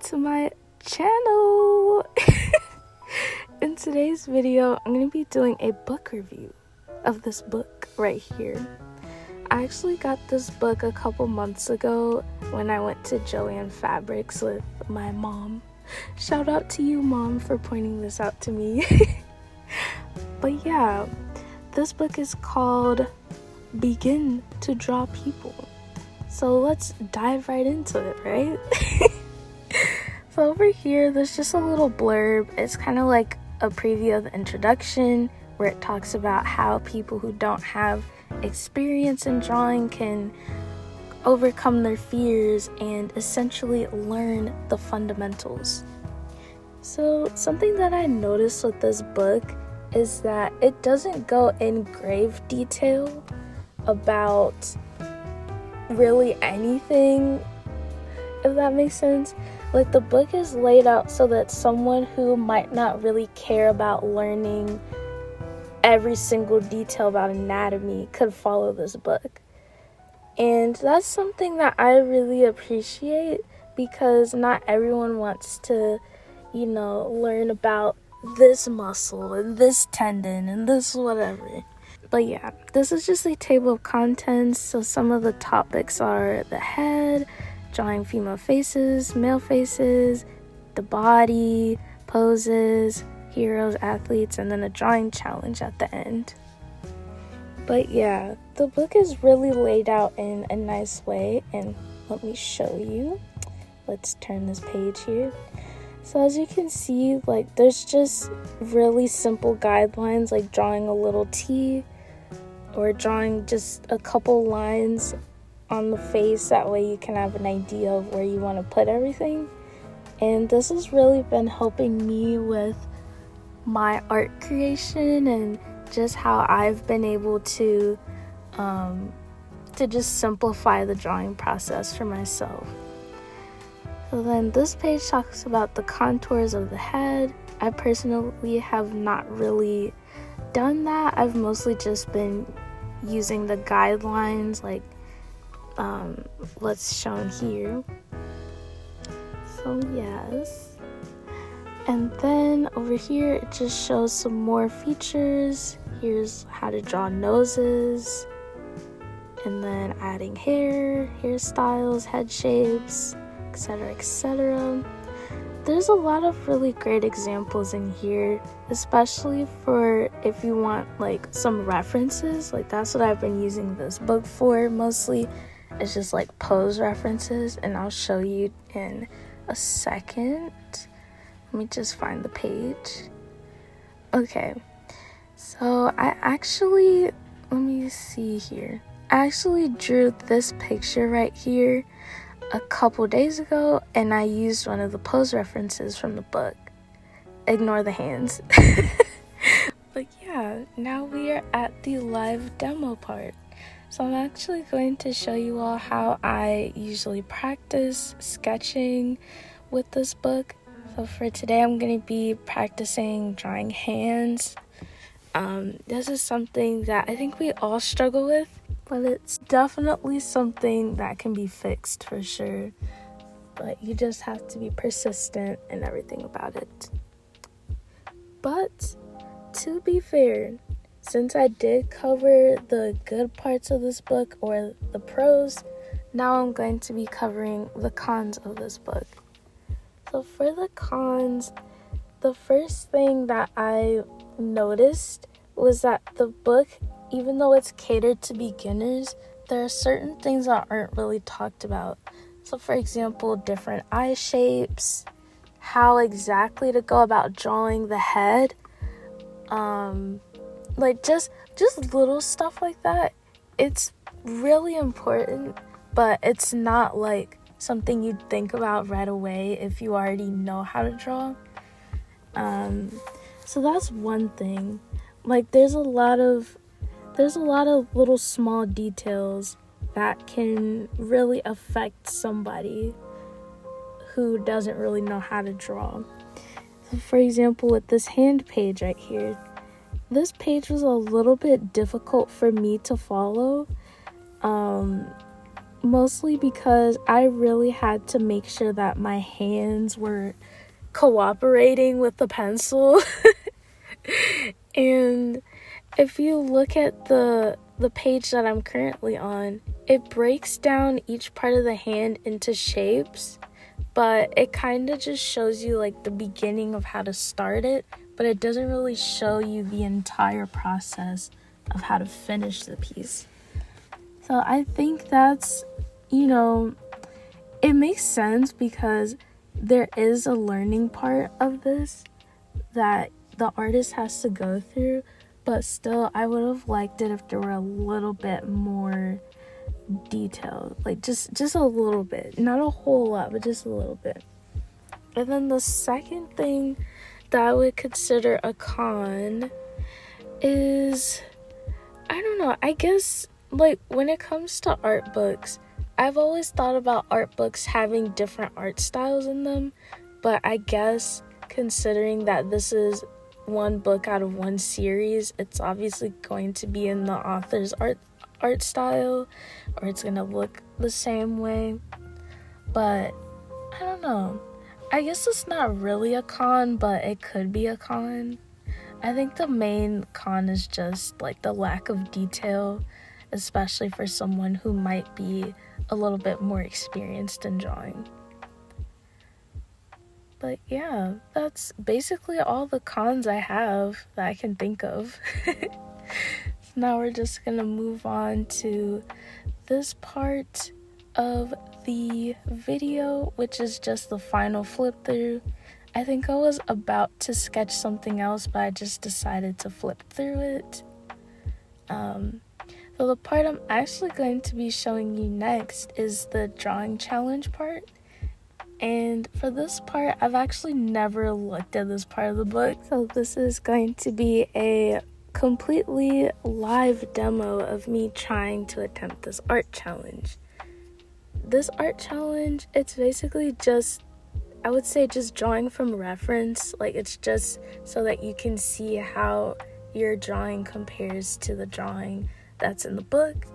to my channel. In today's video, I'm going to be doing a book review of this book right here. I actually got this book a couple months ago when I went to Joann Fabrics with my mom. Shout out to you, Mom, for pointing this out to me. But yeah, this book is called Begin to Draw People. So let's dive right into it, right? So over here, there's just a little blurb. It's kind of like a preview of the introduction where it talks about how people who don't have experience in drawing can overcome their fears and essentially learn the fundamentals. So something that I noticed with this book is that it doesn't go in grave detail about really anything, if that makes sense. Like, the book is laid out so that someone who might not really care about learning every single detail about anatomy could follow this book. And that's something that I really appreciate, because not everyone wants to, learn about this muscle and this tendon and this whatever. But yeah, this is just a table of contents. So some of the topics are the head, drawing female faces, male faces, the body, poses, heroes, athletes, and then a drawing challenge at the end. But yeah, the book is really laid out in a nice way, and let me show you. Let's turn this page here. So as you can see, like, there's just really simple guidelines, like drawing a little T or drawing just a couple lines on the face. That way you can have an idea of where you want to put everything. And this has really been helping me with my art creation and just how I've been able to just simplify the drawing process for myself. So then this page talks about the contours of the head. I personally have not really done that. I've mostly just been using the guidelines, like what's shown here. So yes. And then over here it just shows some more features. Here's how to draw noses, and then adding hair, hairstyles, head shapes, etc., etc. There's a lot of really great examples in here, especially for if you want like some references. Like, that's what I've been using this book for mostly. It's just like pose references, and I'll show you in a second. Let me just find the page. Okay, so let me see here. I actually drew this picture right here a couple days ago, and I used one of the pose references from the book. Ignore the hands. But yeah, now we are at the live demo part. So I'm actually going to show you all how I usually practice sketching with this book. So for today, I'm going to be practicing drawing hands. This is something that I think we all struggle with, but it's definitely something that can be fixed for sure. But you just have to be persistent and everything about it. But to be fair, since I did cover the good parts of this book, or the pros, now I'm going to be covering the cons of this book. So for the cons, the first thing that I noticed was that the book, even though it's catered to beginners, there are certain things that aren't really talked about. So for example, different eye shapes, how exactly to go about drawing the head, like just little stuff like that. It's really important, but it's not like something you'd think about right away if you already know how to draw. So that's one thing. Like, there's a lot of little small details that can really affect somebody who doesn't really know how to draw. So for example, with this hand page right here, this page was a little bit difficult for me to follow. mostly because I really had to make sure that my hands were cooperating with the pencil. And if you look at the page that I'm currently on, it breaks down each part of the hand into shapes, but it kind of just shows you like the beginning of how to start it, but it doesn't really show you the entire process of how to finish the piece. So I think that's, it makes sense because there is a learning part of this that the artist has to go through, but still I would have liked it if there were a little bit more detail, like just a little bit, not a whole lot, but just a little bit. And then the second thing that I would consider a con is, I don't know, I guess like when it comes to art books, I've always thought about art books having different art styles in them, but I guess considering that this is one book out of one series, it's obviously going to be in the author's art style, or it's gonna look the same way. But I don't know, I guess it's not really a con, but it could be a con. I think the main con is just like the lack of detail, especially for someone who might be a little bit more experienced in drawing. But yeah, that's basically all the cons I have that I can think of. Now we're just gonna move on to this part of the video, which is just the final flip through. I think I was about to sketch something else, but I just decided to flip through it. So the part I'm actually going to be showing you next is the drawing challenge part. And for this part, I've actually never looked at this part of the book. So this is going to be a completely live demo of me trying to attempt this art challenge. This art challenge, it's basically just, I would say just drawing from reference. Like it's just so that you can see how your drawing compares to the drawing that's in the book.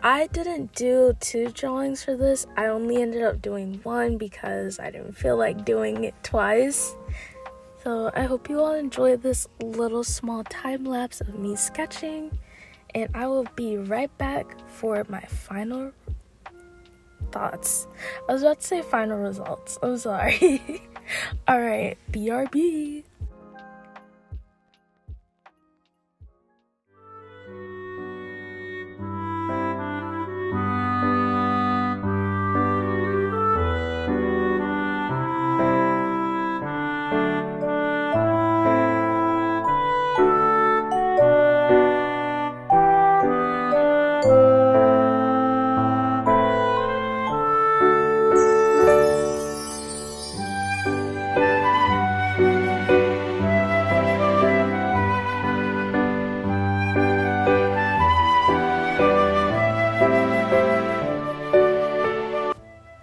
I didn't do 2 drawings for this. I only ended up doing 1 because I didn't feel like doing it twice. So I hope you all enjoy this little small time lapse of me sketching, and I will be right back for my final thoughts. I was about to say final results. I'm sorry. Alright, BRB.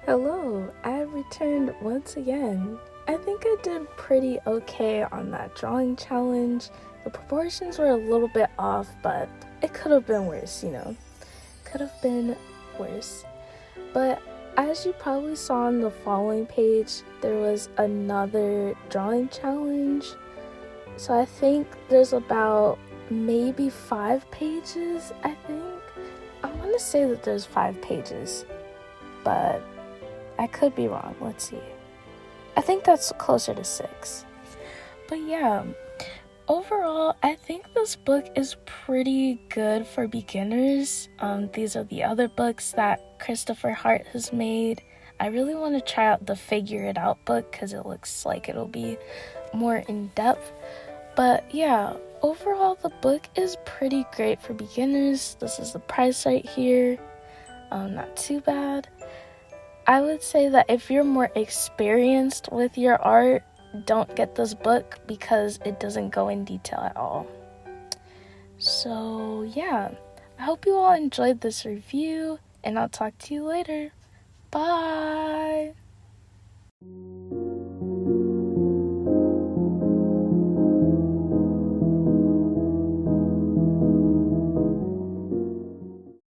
Hello, I returned once again. I think I did pretty okay on that drawing challenge. The proportions were a little bit off, but it could have been worse, Could have been worse. But as you probably saw on the following page, there was another drawing challenge. So I think there's about maybe 5 pages, I think. I want to say that there's 5 pages, but I could be wrong. Let's see. I think that's closer to 6. But yeah, overall, I think this book is pretty good for beginners. These are the other books that Christopher Hart has made. I really want to try out the Figure It Out book because it looks like it'll be more in-depth. But yeah, overall, the book is pretty great for beginners. This is the price right here. Not too bad. I would say that if you're more experienced with your art, don't get this book because it doesn't go in detail at all. So yeah, I hope you all enjoyed this review, and I'll talk to you later. Bye!